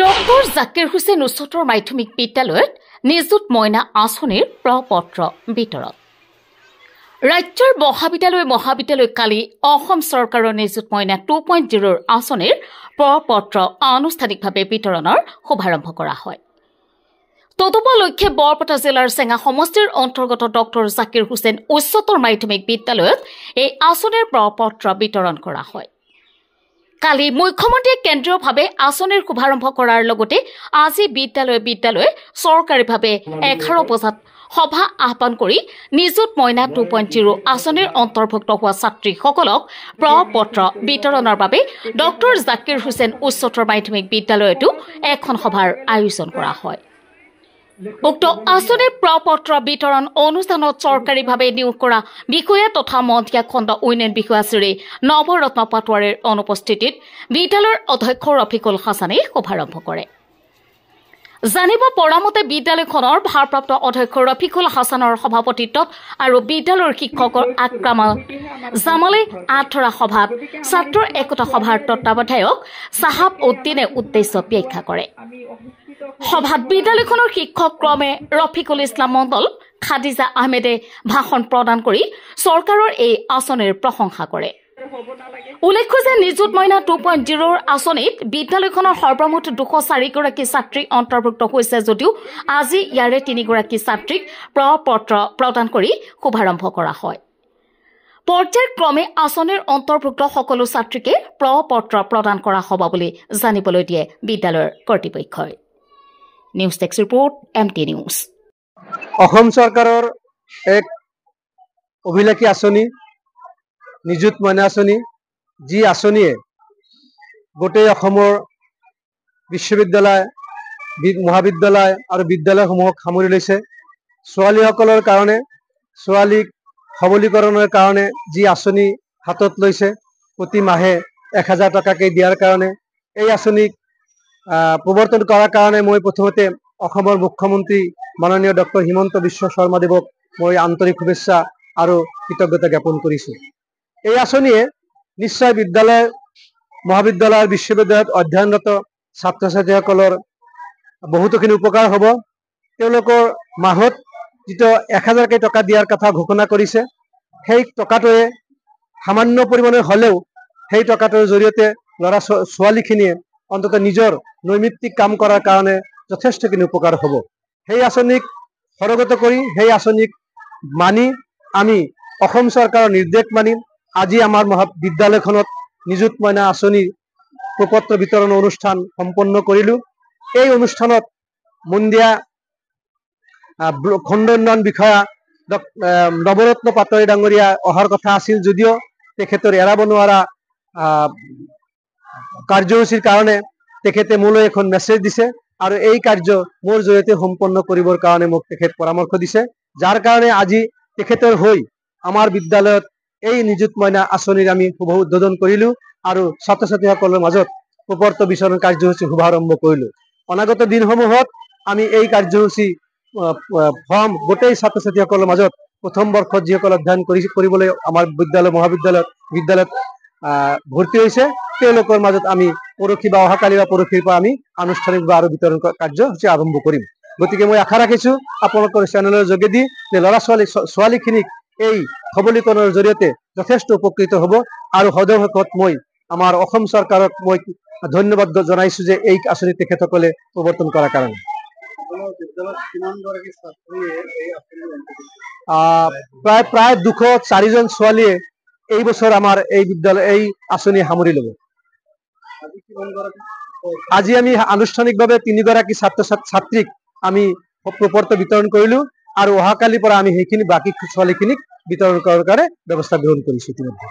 Doctor Zakir Hussain উচ্চতৰ মাধ্যমিক বিদ্যালয়ত নিযুত মইনা আঁচনিৰ প্ৰপত্ৰ বিতৰণ। ৰাজ্যৰ মহাবিদ্যালয় কালি অসম চৰকাৰৰ নিযুত মইনা 2.0 আঁচনিৰ প্ৰপত্ৰ আনুষ্ঠানিকভাৱে বিতৰণৰ শুভাৰম্ভ কৰা হয়। তদুপলক্ষে বৰপেটা জিলাৰ চেঙা সমষ্টিৰ অন্তৰ্গত ডক্টৰ জাকিৰ হুছেইন উচ্চতৰ মাধ্যমিক বিদ্যালয়ত এই আঁচনিৰ প্ৰপত্ৰ বিতৰণ কৰা হয়। কালি মুখ্যমন্ত্ৰীয়ে কেন্দ্ৰীয়ভাৱে আঁচনিৰ শুভাৰম্ভ কৰাৰ লগতে আজি বিদ্যালয় চৰকাৰীভাৱে 11 বজাত সভা আহ্বান কৰি নিযুত মইনা 2.0 আঁচনিৰ অন্তৰ্ভুক্ত হোৱা ছাত্ৰীসকলক প্ৰপত্ৰ বিতৰণৰ বাবে ডক্টৰ জাকিৰ হুছেইন উচ্চতৰ মাধ্যমিক বিদ্যালয়তো এখন সভাৰ আয়োজন কৰা হয়। উক্ত আঁচনিৰ প্ৰপত্ৰ বিতৰণ অনুষ্ঠানত চৰকাৰীভাৱে নিয়োগ কৰা বিষয়া তথা মন্ত্ৰীয়া খণ্ড উন্নয়ন বিষয়া শ্ৰী নৱৰত্ন পাটোৱাৰীৰ অনুপস্থিতিত বিদ্যালয়ৰ অধ্যক্ষ ৰফিকুল হাছানে শুভাৰম্ভ কৰে। জানিব পৰা মতে বিদ্যালয়খনৰ ভাৰপ্ৰাপ্ত অধ্যক্ষ ৰফিকুল হাছানৰ সভাপতিত্বত আৰু বিদ্যালয়ৰ শিক্ষকৰ আক্ৰামা জামালে আঁঠৰা সভাত ছাত্ৰ একতা সভাৰ তত্বাৱধায়ক চাহাব উদ্দিনে উদ্দেশ্য ব্যাখ্যা কৰে। সভাত বিদ্যালয়খনৰ শিক্ষক ক্ৰমে ৰফিকুল ইছলাম মণ্ডল, খাদিজা আহমেদে ভাষণ প্ৰদান কৰি চৰকাৰৰ এই আঁচনিৰ প্ৰশংসা কৰে। উল্লেখ্য যে নিযুত মইনা 2.0 আঁচনিত বিদ্যালয়খনৰ সৰ্বমুঠ 204 গৰাকী ছাত্ৰী অন্তৰ্ভুক্ত হৈছে যদিও আজি ইয়াৰে 3 গৰাকী ছাত্ৰীক প্ৰপত্ৰ প্ৰদান কৰি শুভাৰম্ভ কৰা হয়। পৰ্যায়ক্ৰমে আঁচনিৰ অন্তৰ্ভুক্ত সকলো ছাত্ৰীকে প্ৰপত্ৰ প্ৰদান কৰা হ'ব বুলি জানিবলৈ দিয়ে বিদ্যালয়ৰ কৰ্তৃপক্ষই। নিউজ টেক্স ৰিপোৰ্ট MT নিউজ। অসম চৰকাৰৰ এক অভিলাষী আঁচনি নিযুত মইনা আঁচনি, যি আঁচনিয়ে গোটেই অসমৰ বিশ্ববিদ্যালয়, মহাবিদ্যালয় আৰু বিদ্যালয়সমূহক সামৰি লৈছে। ছোৱালীসকলৰ কাৰণে, ছোৱালীক সবলীকৰণৰ কাৰণে যি আঁচনি হাতত লৈছে, প্ৰতি মাহে 1000 টকাকৈ দিয়াৰ কাৰণে এই আঁচনিক প্ৰৱৰ্তন কৰাৰ কাৰণে মই প্ৰথমতে অসমৰ মুখ্যমন্ত্ৰী মাননীয় ডক্টৰ হিমন্ত বিশ্ব শৰ্মাদেৱক মই আন্তৰিক শুভেচ্ছা আৰু কৃতজ্ঞতা জ্ঞাপন কৰিছোঁ। এই আঁচনিয়ে নিশ্চয় বিদ্যালয়, মহাবিদ্যালয় আৰু বিশ্ববিদ্যালয়ত অধ্যয়নৰত ছাত্ৰ ছাত্ৰীসকলৰ বহুতোখিনি উপকাৰ হ'ব। তেওঁলোকৰ মাহত যিটো 1000কৈ টকা দিয়াৰ কথা ঘোষণা কৰিছে, সেই টকাটোৱে সামান্য পৰিমাণৰ হ'লেও সেই টকাটোৰ জৰিয়তে ল'ৰা ছোৱালীখিনিয়ে অন্তত নিজৰ নৈমিত্তিক কাম কৰাৰ কাৰণে যথেষ্টখিনি উপকাৰ হ'ব। সেই আঁচনিক সৰগত কৰি, সেই আঁচনিক মানি আমি অসম চৰকাৰৰ নিৰ্দেশ মানি আজি আমাৰ মহাবিদ্যালয়খনত নিযুত মইনা আঁচনিৰ প্ৰপত্ৰ বিতৰণ অনুষ্ঠান সম্পন্ন কৰিলোঁ। এই অনুষ্ঠানত মুণ্ডিয়া খণ্ড উন্নয়ন বিষয়া নৱৰত্ন পাটোৱাৰী ডাঙৰীয়া অহাৰ কথা আছিল যদিও তেখেতৰ এৰাব নোৱাৰা কাৰ্যসূচীৰ কাৰণে তেখেতে মোলৈ এখন মেছেজ দিছে আৰু এই কাৰ্য মোৰ জৰিয়তে সম্পন্ন কৰিবৰ কাৰণে মোক তেখেত পৰামৰ্শ দিছে, যাৰ কাৰণে আজি তেখেতৰ হৈ আমাৰ বিদ্যালয়ত এই নিযুত মইনা আঁচনিৰ আমি শুভ উদ্বোধন কৰিলোঁ আৰু ছাত্ৰ ছাত্ৰীসকলৰ মাজত প্ৰপত্ৰ বিতৰণ কাৰ্যসূচী শুভাৰম্ভ কৰিলোঁ। অনাগত দিনসমূহত আমি এই কাৰ্যসূচী ফৰ্ম গোটেই ছাত্ৰ ছাত্ৰীসকলৰ মাজত প্ৰথম বৰ্ষত যিসকল অধ্যয়ন কৰিবলৈ আমাৰ বিদ্যালয়ত ভৰ্তি হৈছে তেওঁলোকৰ মাজত আমি পৰহি বা অহাকালি বা পৰহিৰ পৰা আমি আনুষ্ঠানিকভাৱে আৰু বিতৰণ কাৰ্যসূচী আৰম্ভ কৰিম। গতিকে মই আশা ৰাখিছোঁ আপোনালোকৰ চেনেলৰ যোগেদি যে ল'ৰা ছোৱালীখিনিক এই সবলীকৰণৰ জৰিয়তে যথেষ্ট উপকৃত হ'ব আৰু সদৌ মই আমাৰ অসম চৰকাৰক মই ধন্যবাদ জনাইছোঁ যে এই আঁচনি তেখেতসকলে প্ৰৱৰ্তন কৰাৰ কাৰণে। প্ৰায় 204 জন ছোৱালীয়ে এই বছৰ আমাৰ এই আঁচনি সামৰি ল'ব। আজি আমি আনুষ্ঠানিকভাৱে 3 গৰাকী ছাত্ৰীক আমি প্ৰপত্ৰ বিতৰণ কৰিলোঁ আৰু অহাকালিৰ পৰা আমি সেইখিনি বাকী ছোৱালীখিনিক বিতৰণ কৰাৰ কাৰণে ব্যৱস্থা গ্ৰহণ কৰিছোঁ ইতিমধ্যে।